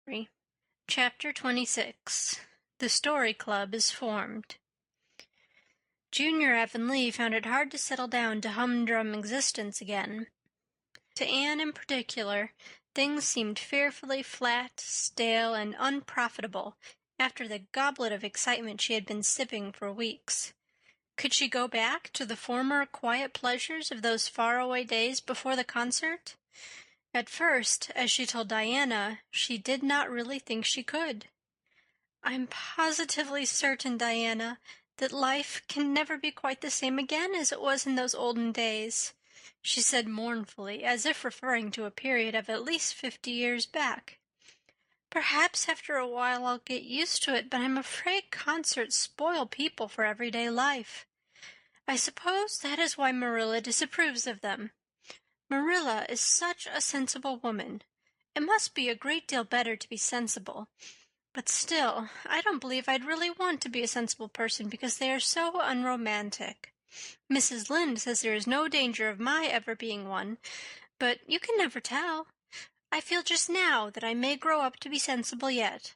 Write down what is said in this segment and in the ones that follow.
Montgomery. Chapter 26. The Story Club is Formed. Junior Avonlea found it hard to settle down to humdrum existence again. To Anne in particular, things seemed fearfully flat, stale, and unprofitable after the goblet of excitement she had been sipping for weeks. Could she go back to the former quiet pleasures of those faraway days before the concert? At first, as she told Diana, she did not really think she could. "I'm positively certain, Diana, that life can never be quite the same again as it was in those olden days," she said mournfully, as if referring to a period of at least 50 years back. "Perhaps after a while I'll get used to it, but I'm afraid concerts spoil people for everyday life. I suppose that is why Marilla disapproves of them. Marilla is such a sensible woman. It must be a great deal better to be sensible. But still, I don't believe I'd really want to be a sensible person because they are so unromantic. Mrs. Lynde says there is no danger of my ever being one, but you can never tell. I feel just now that I may grow up to be sensible yet.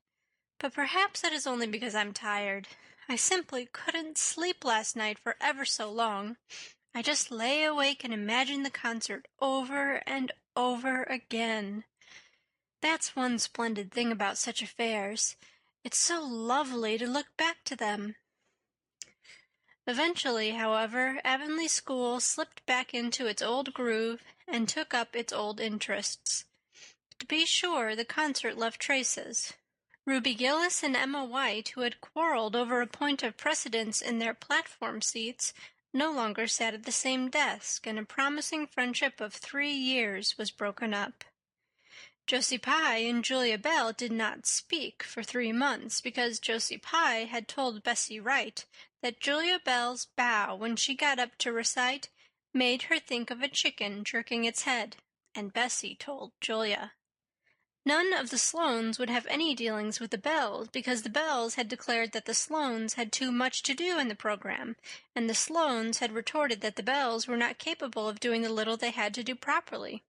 But perhaps that is only because I'm tired. I simply couldn't sleep last night for ever so long. I just lay awake and imagined the concert over and over again. That's one splendid thing about such affairs. It's so lovely to look back to them." Eventually, however, Avonlea School slipped back into its old groove and took up its old interests. To be sure, the concert left traces. Ruby Gillis and Emma White, who had quarreled over a point of precedence in their platform seats, no longer sat at the same desk, and a promising friendship of 3 years was broken up. Josie Pye and Julia Bell did not speak for 3 months because Josie Pye had told Bessie Wright that Julia Bell's bow when she got up to recite made her think of a chicken jerking its head, and Bessie told Julia. None of the Sloanes would have any dealings with the Bells because the Bells had declared that the Sloanes had too much to do in the program, and the Sloanes had retorted that the Bells were not capable of doing the little they had to do properly.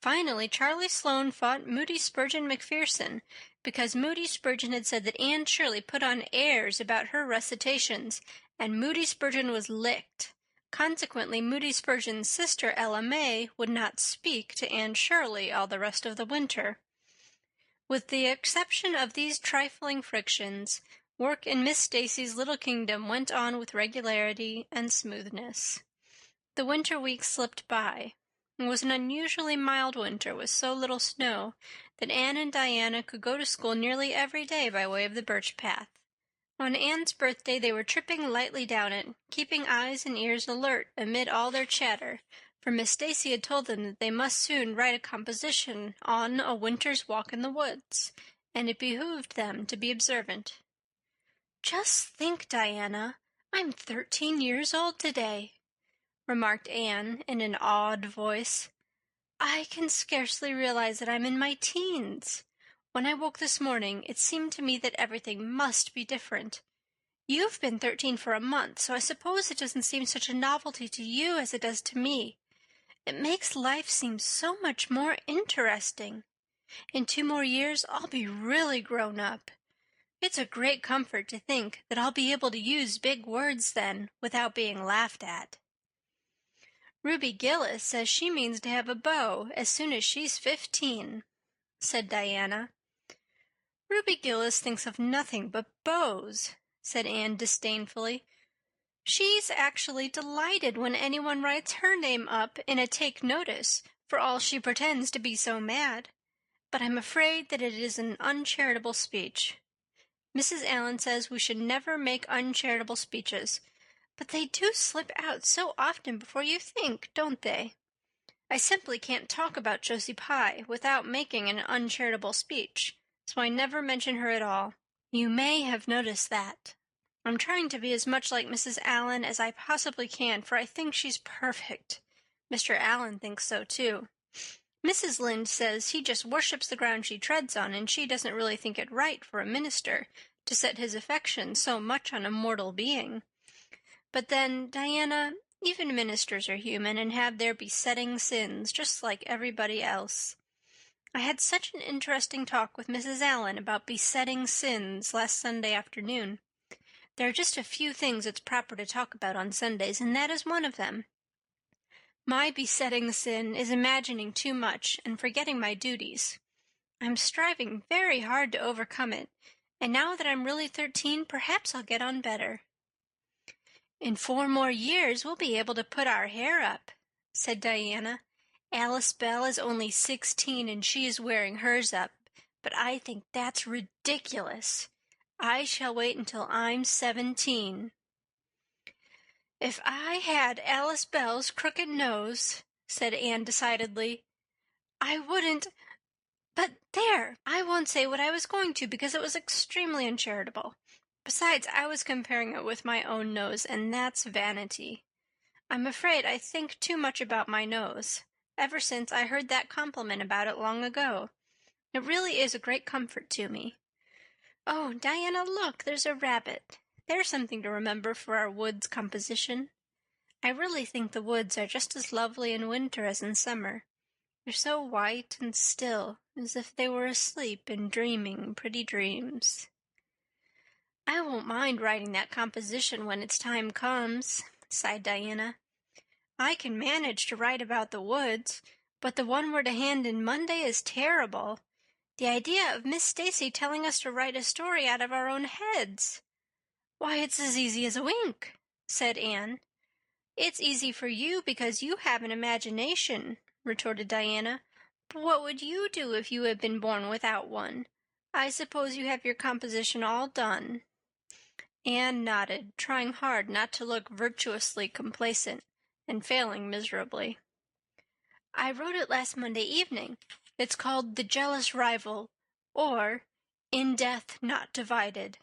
Finally, Charlie Sloane fought Moody Spurgeon McPherson because Moody Spurgeon had said that Anne Shirley put on airs about her recitations, and Moody Spurgeon was licked. Consequently, Moody Spurgeon's sister Ella May would not speak to Anne Shirley all the rest of the winter. With the exception of these trifling frictions, work in Miss Stacy's little kingdom went on with regularity and smoothness. The winter weeks slipped by. It was an unusually mild winter with so little snow that Anne and Diana could go to school nearly every day by way of the birch path. On Anne's birthday they were tripping lightly down it, keeping eyes and ears alert amid all their chatter, for Miss Stacy had told them that they must soon write a composition on A Winter's Walk in the Woods, and it behooved them to be observant. "Just think, Diana, I'm 13 years old today," remarked Anne in an awed voice. "I can scarcely realize that I'm in my teens. When I woke this morning, it seemed to me that everything must be different. You've been 13 for a month, so I suppose it doesn't seem such a novelty to you as it does to me. It makes life seem so much more interesting. In 2 more years, I'll be really grown up. It's a great comfort to think that I'll be able to use big words then without being laughed at." "Ruby Gillis says she means to have a beau as soon as she's 15, said Diana. "Ruby Gillis thinks of nothing but beaux," said Anne disdainfully. "She's actually delighted when anyone writes her name up in a take notice, for all she pretends to be so mad. But I'm afraid that it is an uncharitable speech. Mrs. Allan says we should never make uncharitable speeches, but they do slip out so often before you think, don't they? I simply can't talk about Josie Pye without making an uncharitable speech, so I never mention her at all. You may have noticed that. I'm trying to be as much like Mrs. Allan as I possibly can, for I think she's perfect. Mr. Allan thinks so, too. Mrs. Lynde says he just worships the ground she treads on, and she doesn't really think it right for a minister to set his affection so much on a mortal being. But then, Diana, even ministers are human and have their besetting sins, just like everybody else. I had such an interesting talk with Mrs. Allen about besetting sins last Sunday afternoon. There are just a few things it's proper to talk about on Sundays, and that is one of them. My besetting sin is imagining too much and forgetting my duties. I'm striving very hard to overcome it, and now that I'm really 13, perhaps I'll get on better. In 4 more years, we'll be able to put our hair up, said Diana. Alice Bell is only 16 and she is wearing hers up, but I think that's ridiculous. I shall wait until I'm 17. If I had Alice Bell's crooked nose, said Anne decidedly, I wouldn't. But there, I won't say what I was going to because it was extremely uncharitable. Besides, I was comparing it with my own nose, and that's vanity. I'm afraid I think too much about my nose, ever since I heard that compliment about it long ago. It really is a great comfort to me. Oh, Diana, look, there's a rabbit. There's something to remember for our woods composition. I really think the woods are just as lovely in winter as in summer. They're so white and still, as if they were asleep and dreaming pretty dreams. I won't mind writing that composition when its time comes, sighed Diana. I can manage to write about the woods, but the one we're to hand in Monday is terrible. The idea of Miss Stacy telling us to write a story out of our own heads. Why, it's as easy as a wink, said Anne. It's easy for you because you have an imagination, retorted Diana. But what would you do if you had been born without one? I suppose you have your composition all done. Anne nodded, trying hard not to look virtuously complacent, and failing miserably. I wrote it last Monday evening. It's called The Jealous Rival, or In Death Not Divided.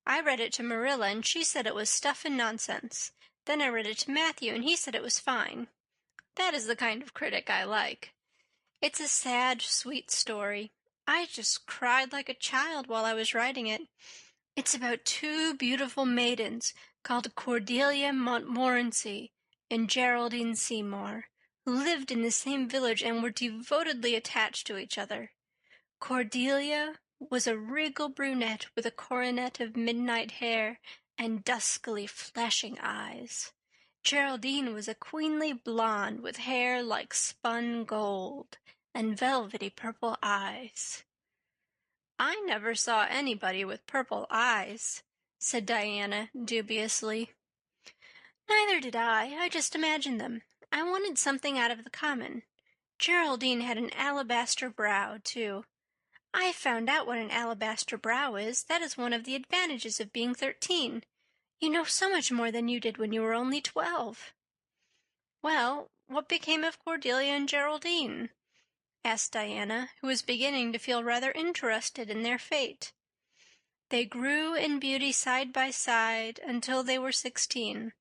I read it to Marilla, and she said it was stuff and nonsense. Then I read it to Matthew, and he said it was fine. That is the kind of critic I like. It's a sad, sweet story. I just cried like a child while I was writing it. It's about 2 beautiful maidens called Cordelia Montmorency and Geraldine Seymour, who lived in the same village and were devotedly attached to each other. Cordelia was a regal brunette with a coronet of midnight hair and duskily flashing eyes. Geraldine was a queenly blonde with hair like spun gold and velvety purple eyes. I never saw anybody with purple eyes, said Diana dubiously. Neither did I just imagined them. I wanted something out of the common. Geraldine had an alabaster brow, too. I found out what an alabaster brow is. That is one of the advantages of being 13. You know so much more than you did when you were only 12. Well, what became of Cordelia and Geraldine? Asked Diana, who was beginning to feel rather interested in their fate. They grew in beauty side by side until they were 16.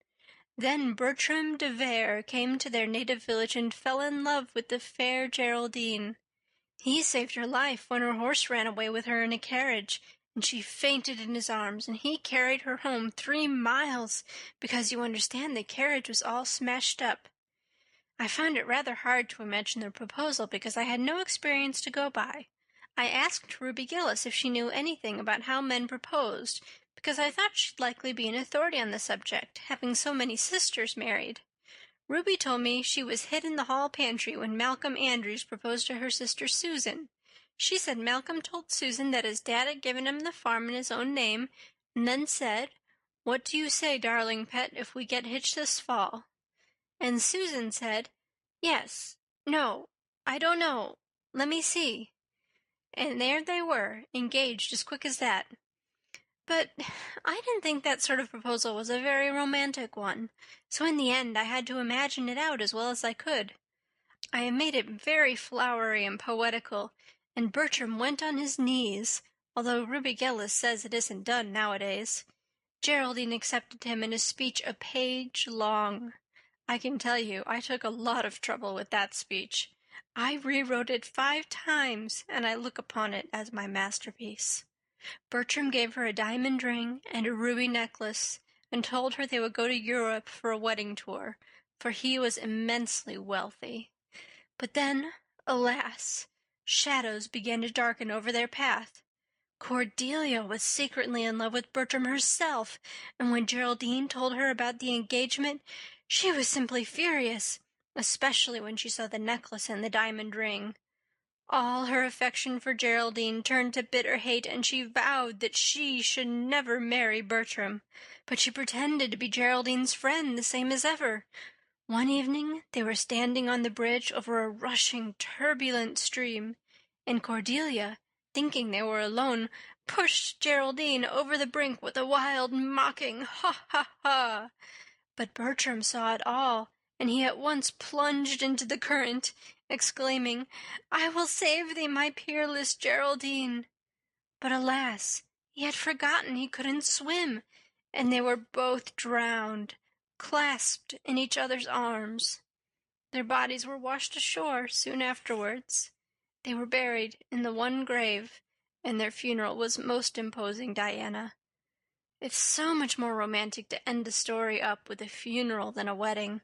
Then Bertram de Vere came to their native village and fell in love with the fair Geraldine. He saved her life when her horse ran away with her in a carriage, and she fainted in his arms, and he carried her home 3 miles, because you understand the carriage was all smashed up. I found it rather hard to imagine the proposal because I had no experience to go by. I asked Ruby Gillis if she knew anything about how men proposed, because I thought she'd likely be an authority on the subject, having so many sisters married. Ruby told me she was hid in the hall pantry when Malcolm Andrews proposed to her sister Susan. She said Malcolm told Susan that his dad had given him the farm in his own name, and then said, "What do you say, darling pet, if we get hitched this fall?" And Susan said, "Yes, no, I don't know, let me see." And there they were, engaged as quick as that. But I didn't think that sort of proposal was a very romantic one, so in the end I had to imagine it out as well as I could. I made it very flowery and poetical, and Bertram went on his knees, although Ruby Gillis says it isn't done nowadays. Geraldine accepted him in a speech a page long. I can tell you, I took a lot of trouble with that speech. I rewrote it 5 times, and I look upon it as my masterpiece. Bertram gave her a diamond ring and a ruby necklace, and told her they would go to Europe for a wedding tour, for he was immensely wealthy. But then, alas, Shadows began to darken over their path. Cordelia was secretly in love with Bertram herself, and when Geraldine told her about the engagement, she was simply furious, especially when she saw the necklace and the diamond ring. All her affection for Geraldine turned to bitter hate, and she vowed that she should never marry Bertram. But she pretended to be Geraldine's friend, the same as ever. One evening they were standing on the bridge over a rushing, turbulent stream, and Cordelia, thinking they were alone, pushed Geraldine over the brink with a wild, mocking "ha, ha, ha!" But Bertram saw it all, and he at once plunged into the current, exclaiming, "I will save thee, my peerless Geraldine!" But alas, he had forgotten he couldn't swim, and they were both drowned, clasped in each other's arms. Their bodies were washed ashore soon afterwards. They were buried in the one grave, and their funeral was most imposing, Diana. It's so much more romantic to end a story up with a funeral than a wedding.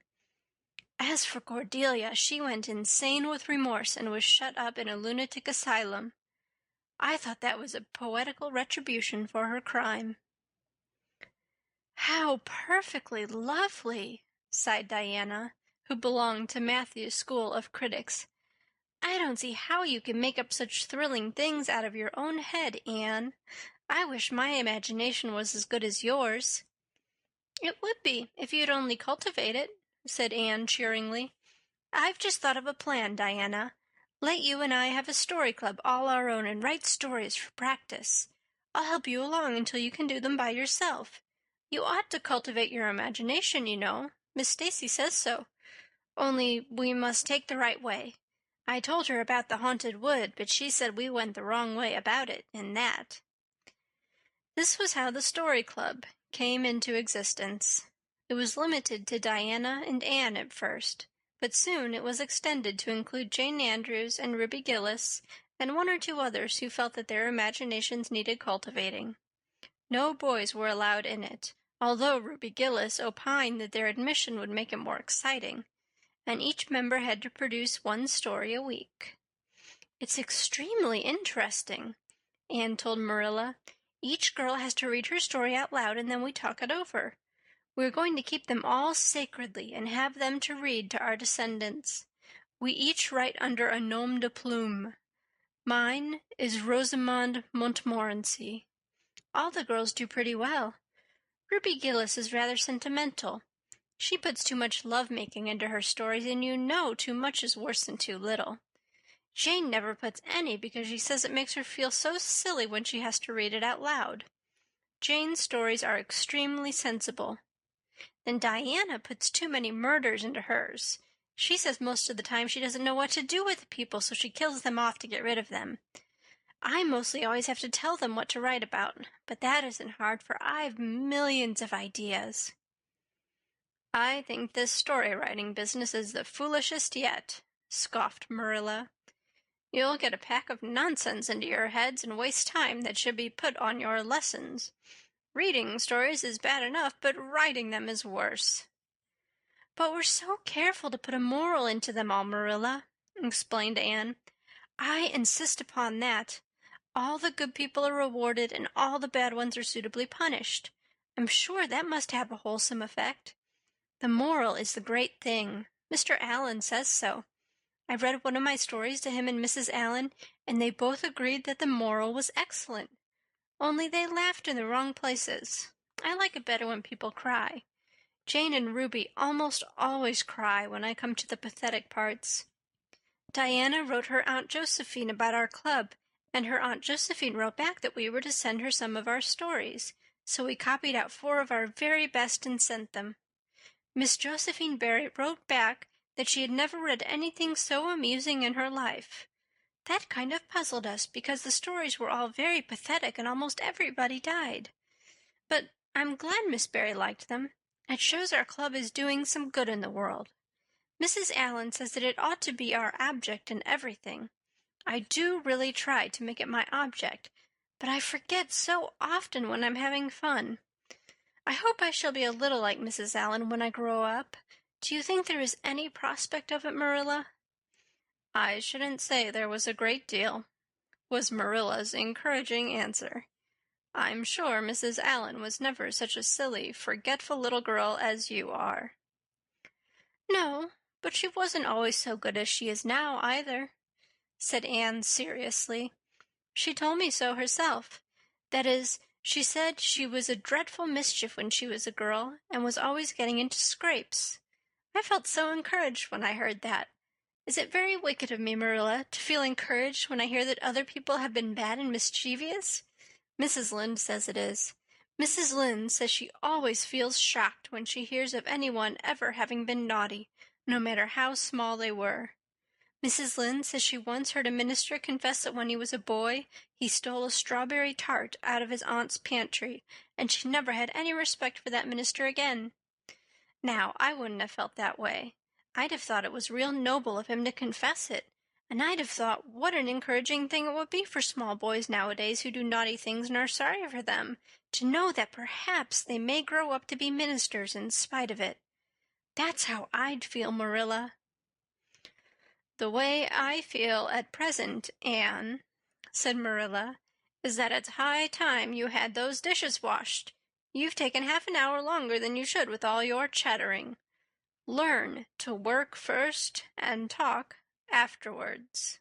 As for Cordelia, she went insane with remorse and was shut up in a lunatic asylum. I thought that was a poetical retribution for her crime. "How perfectly lovely," sighed Diana, who belonged to Matthew's school of critics. "I don't see how you can make up such thrilling things out of your own head, Anne. I wish my imagination was as good as yours." "It would be, if you'd only cultivate it," said Anne cheeringly. "I've just thought of a plan, Diana. Let you and I have a story club all our own and write stories for practice. I'll help you along until you can do them by yourself. You ought to cultivate your imagination, you know. Miss Stacy says so. Only we must take the right way. I told her about the haunted wood, but she said we went the wrong way about it, in that." This was how the Story Club came into existence. It was limited to Diana and Anne at first, but soon it was extended to include Jane Andrews and Ruby Gillis and one or two others who felt that their imaginations needed cultivating. No boys were allowed in it, although Ruby Gillis opined that their admission would make it more exciting, and each member had to produce one story a week. "It's extremely interesting," Anne told Marilla. "Each girl has to read her story out loud and then we talk it over. We're going to keep them all sacredly and have them to read to our descendants. We each write under a nom de plume. Mine is Rosamond Montmorency. All the girls do pretty well. Ruby Gillis is rather sentimental. She puts too much love-making into her stories, and you know too much is worse than too little. Jane never puts any because she says it makes her feel so silly when she has to read it out loud. Jane's stories are extremely sensible. Then Diana puts too many murders into hers. She says most of the time she doesn't know what to do with the people, so she kills them off to get rid of them. I mostly always have to tell them what to write about, but that isn't hard, for I've millions of ideas." "I think this story-writing business is the foolishest yet," scoffed Marilla. "You'll get a pack of nonsense into your heads and waste time that should be put on your lessons. Reading stories is bad enough, but writing them is worse." "But we're so careful to put a moral into them all, Marilla," explained Anne. "I insist upon that. All the good people are rewarded and all the bad ones are suitably punished. I'm sure that must have a wholesome effect. The moral is the great thing. Mr. Allen says so. I read one of my stories to him and Mrs. Allen, and they both agreed that the moral was excellent. Only they laughed in the wrong places. I like it better when people cry. Jane and Ruby almost always cry when I come to the pathetic parts. Diana wrote her Aunt Josephine about our club, and her Aunt Josephine wrote back that we were to send her some of our stories, so we copied out 4 of our very best and sent them. Miss Josephine Barry wrote back that she had never read anything so amusing in her life. That kind of puzzled us because the stories were all very pathetic and almost everybody died. But I'm glad Miss Barry liked them. It shows our club is doing some good in the world. Mrs. Allen says that it ought to be our object in everything. I do really try to make it my object, but I forget so often when I'm having fun. I hope I shall be a little like Mrs. Allen when I grow up. Do you think there is any prospect of it, Marilla?" I shouldn't say there was a great deal, was Marilla's encouraging answer. I'm sure Mrs. Allen was never such a silly, forgetful little girl as you are. No, but she wasn't always so good as she is now, either, said Anne seriously. She told me so herself. That is, she said she was a dreadful mischief when she was a girl, and was always getting into scrapes. I felt so encouraged when I heard that. Is it very wicked of me, Marilla, to feel encouraged when I hear that other people have been bad and mischievous? Mrs. Lynde says it is. Mrs. Lynde says she always feels shocked when she hears of anyone ever having been naughty, no matter how small they were. Mrs. Lynde says she once heard a minister confess that when he was a boy he stole a strawberry tart out of his aunt's pantry, and she never had any respect for that minister again. Now, I wouldn't have felt that way. I'd have thought it was real noble of him to confess it, and I'd have thought what an encouraging thing it would be for small boys nowadays who do naughty things and are sorry for them, to know that perhaps they may grow up to be ministers in spite of it. That's how I'd feel, Marilla. The way I feel at present, Anne, said Marilla, is that it's high time you had those dishes washed. You've taken half an hour longer than you should with all your chattering. Learn to work first and talk afterwards.